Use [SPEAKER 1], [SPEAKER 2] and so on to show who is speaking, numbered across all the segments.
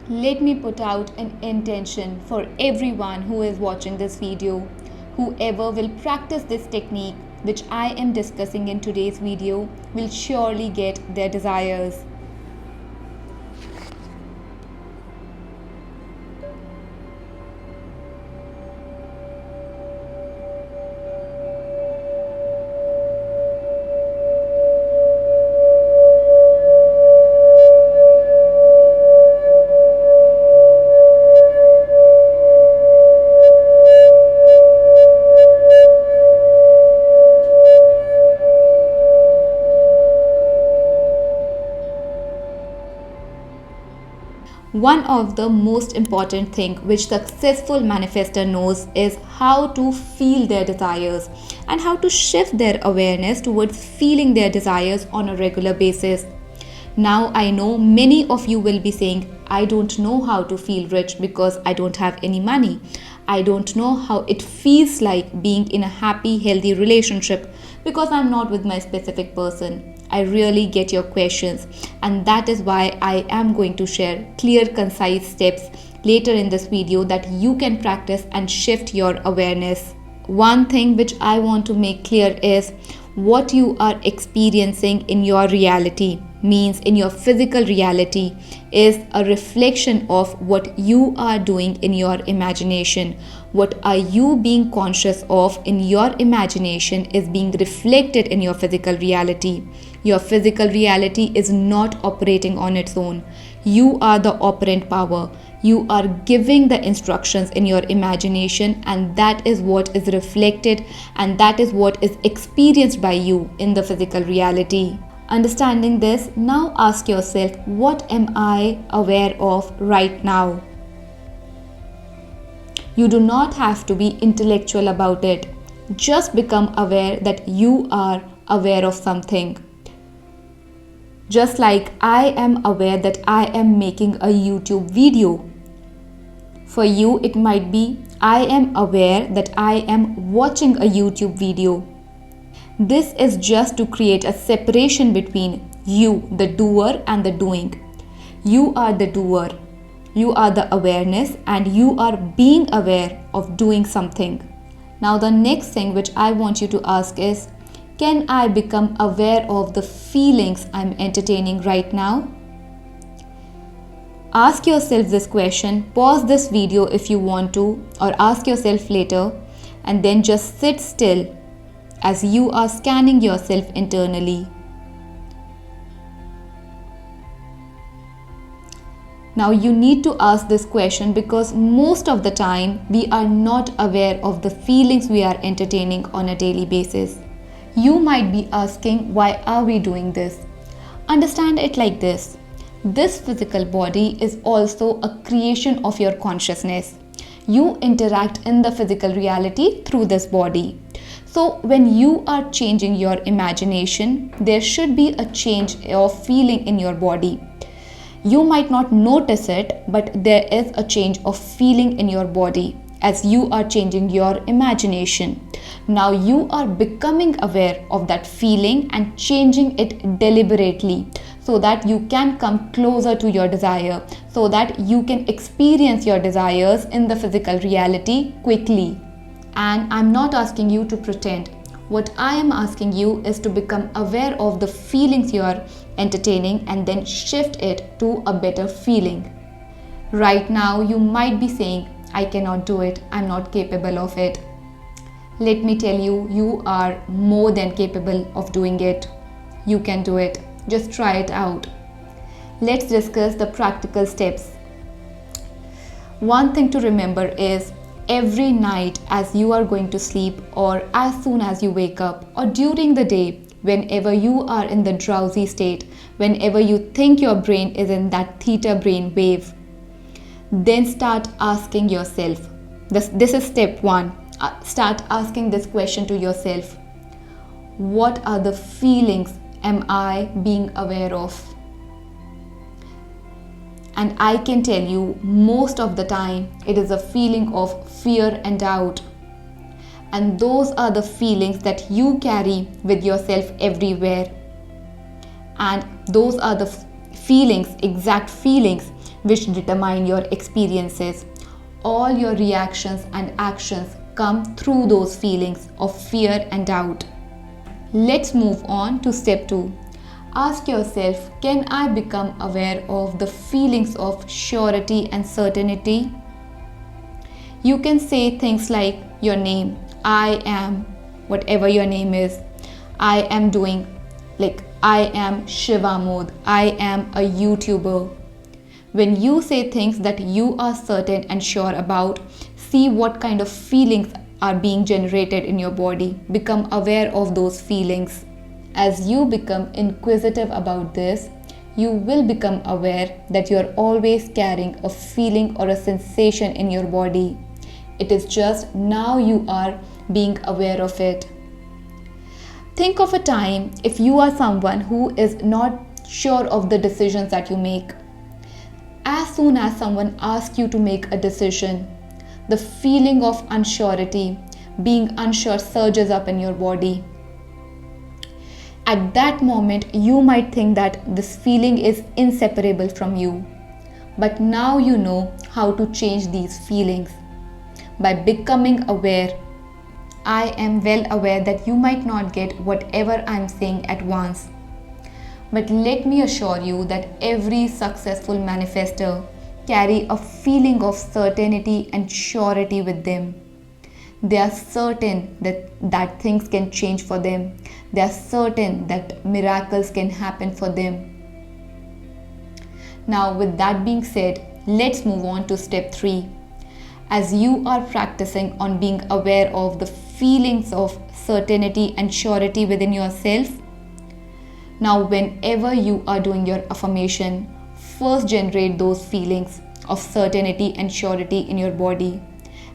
[SPEAKER 1] Let me put out an intention for everyone who is watching this video. Whoever will practice this technique, which I am discussing in today's video, will surely get their desires. One of the most important thing which successful manifestor knows is how to feel their desires and how to shift their awareness towards feeling their desires on a regular basis. Now I know many of you will be saying, I don't know how to feel rich because I don't have any money. I don't know how it feels like being in a happy, healthy relationship because I'm not with my specific person. I really get your questions, and that is why I am going to share clear, concise steps later in this video that you can practice and shift your awareness. One thing which I want to make clear is what you are experiencing in your reality, means in your physical reality, is a reflection of what you are doing in your imagination. What are you being conscious of in your imagination is being reflected in your physical reality. Your physical reality is not operating on its own. You are the operant power. You are giving the instructions in your imagination, and that is what is reflected and that is what is experienced by you in the physical reality. Understanding this, now ask yourself, what am I aware of right now? You do not have to be intellectual about it. Just become aware that you are aware of something. Just like I am aware that I am making a YouTube video. For you, it might be, I am aware that I am watching a YouTube video. This is just to create a separation between you, the doer, and the doing. You are the doer. You are the awareness, and you are being aware of doing something. Now, the next thing which I want you to ask is, can I become aware of the feelings I'm entertaining right now? Ask yourself this question, pause this video if you want to, or ask yourself later, and then just sit still as you are scanning yourself internally. Now you need to ask this question because most of the time we are not aware of the feelings we are entertaining on a daily basis. You might be asking, why are we doing this? Understand it like this. This physical body is also a creation of your consciousness. You interact in the physical reality through this body. So when you are changing your imagination, there should be a change of feeling in your body. You might not notice it, but there is a change of feeling in your body as you are changing your imagination. Now you are becoming aware of that feeling and changing it deliberately so that you can come closer to your desire, so that you can experience your desires in the physical reality quickly. And I'm not asking you to pretend. What I am asking you is to become aware of the feelings you are entertaining and then shift it to a better feeling. Right now, you might be saying, I cannot do it, I'm not capable of it. Let me tell you, you are more than capable of doing it. You can do it. Just try it out. Let's discuss the practical steps. One thing to remember is every night as you are going to sleep, or as soon as you wake up, or during the day, whenever you are in the drowsy state, whenever you think your brain is in that theta brain wave, then start asking yourself, this is step one, start asking this question to yourself. What are the feelings am I being aware of? And I can tell you, most of the time, it is a feeling of fear and doubt. And those are the feelings that you carry with yourself everywhere. And those are the feelings, exact feelings, which determine your experiences. All your reactions and actions come through those feelings of fear and doubt. Let's move on to step 2. Ask yourself, can I become aware of the feelings of surety and certainty? You can say things like your name, I am, whatever your name is. I am doing, like I am Shivamod, I am a YouTuber. When you say things that you are certain and sure about, see what kind of feelings are being generated in your body. Become aware of those feelings. As you become inquisitive about this, you will become aware that you are always carrying a feeling or a sensation in your body. It is just now you are being aware of it. Think of a time if you are someone who is not sure of the decisions that you make. As soon as someone asks you to make a decision, the feeling of unsurety, being unsure, surges up in your body. At that moment, you might think that this feeling is inseparable from you. But now you know how to change these feelings. By becoming aware, I am well aware that you might not get whatever I am saying at once. But let me assure you that every successful manifestor carry a feeling of certainty and surety with them. They are certain that things can change for them. They are certain that miracles can happen for them. Now, with that being said, let's move on to step 3. As you are practicing on being aware of the feelings of certainty and surety within yourself, now whenever you are doing your affirmation, first generate those feelings of certainty and surety in your body.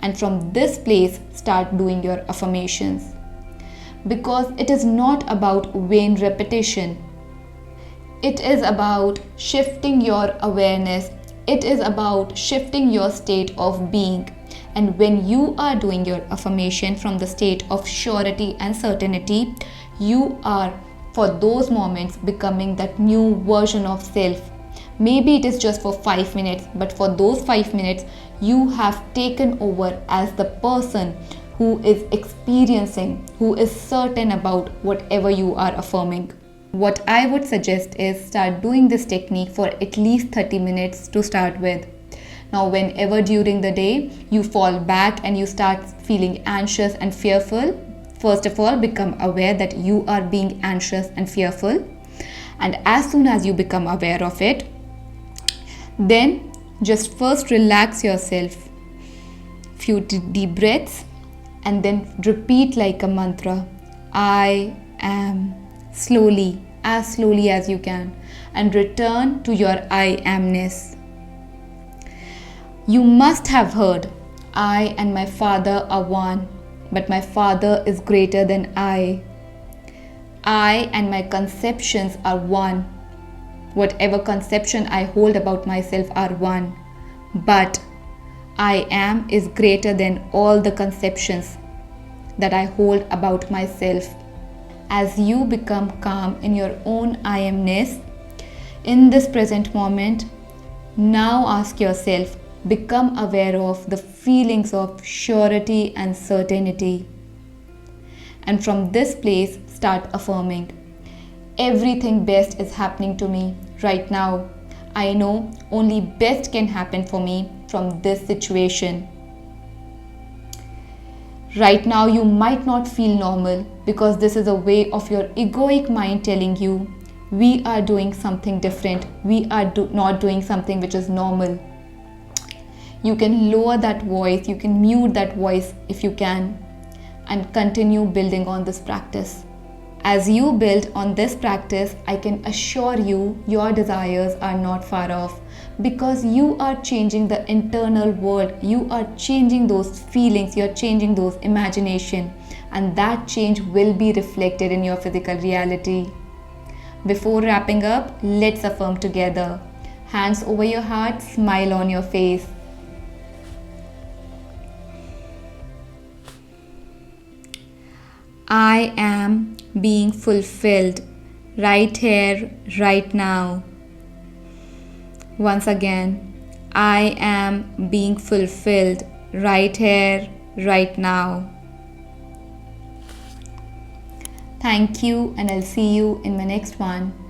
[SPEAKER 1] And from this place, start doing your affirmations. Because it is not about vain repetition. It is about shifting your awareness. It is about shifting your state of being. And when you are doing your affirmation from the state of surety and certainty, you are, for those moments, becoming that new version of self. Maybe it is just for 5 minutes, but for those 5 minutes, you have taken over as the person who is experiencing, who is certain about whatever you are affirming. What I would suggest is start doing this technique for at least 30 minutes to start with. Now, whenever during the day you fall back and you start feeling anxious and fearful, first of all, become aware that you are being anxious and fearful. And as soon as you become aware of it, then just first relax yourself. Few deep breaths and then repeat like a mantra. I am, slowly as you can, and return to your I amness. You must have heard, I and my Father are one, but my Father is greater than I. I and my conceptions are one. Whatever conception I hold about myself are one. But I am is greater than all the conceptions that I hold about myself. As you become calm in your own I amness, in this present moment, now ask yourself, become aware of the feelings of surety and certainty. And from this place, start affirming. Everything best is happening to me right now. I know only best can happen for me from this situation. Right now, you might not feel normal because this is a way of your egoic mind telling you, we are doing something different. We are not doing something which is normal. You can lower that voice, you can mute that voice if you can, and continue building on this practice. As you build on this practice, I can assure you your desires are not far off, because you are changing the internal world. You are changing those feelings, you're changing those imagination, and that change will be reflected in your physical reality. Before wrapping up, let's affirm together. Hands over your heart, smile on your face. I am being fulfilled right here, right now. Once again, I am being fulfilled right here, right now. Thank you, and I'll see you in my next one.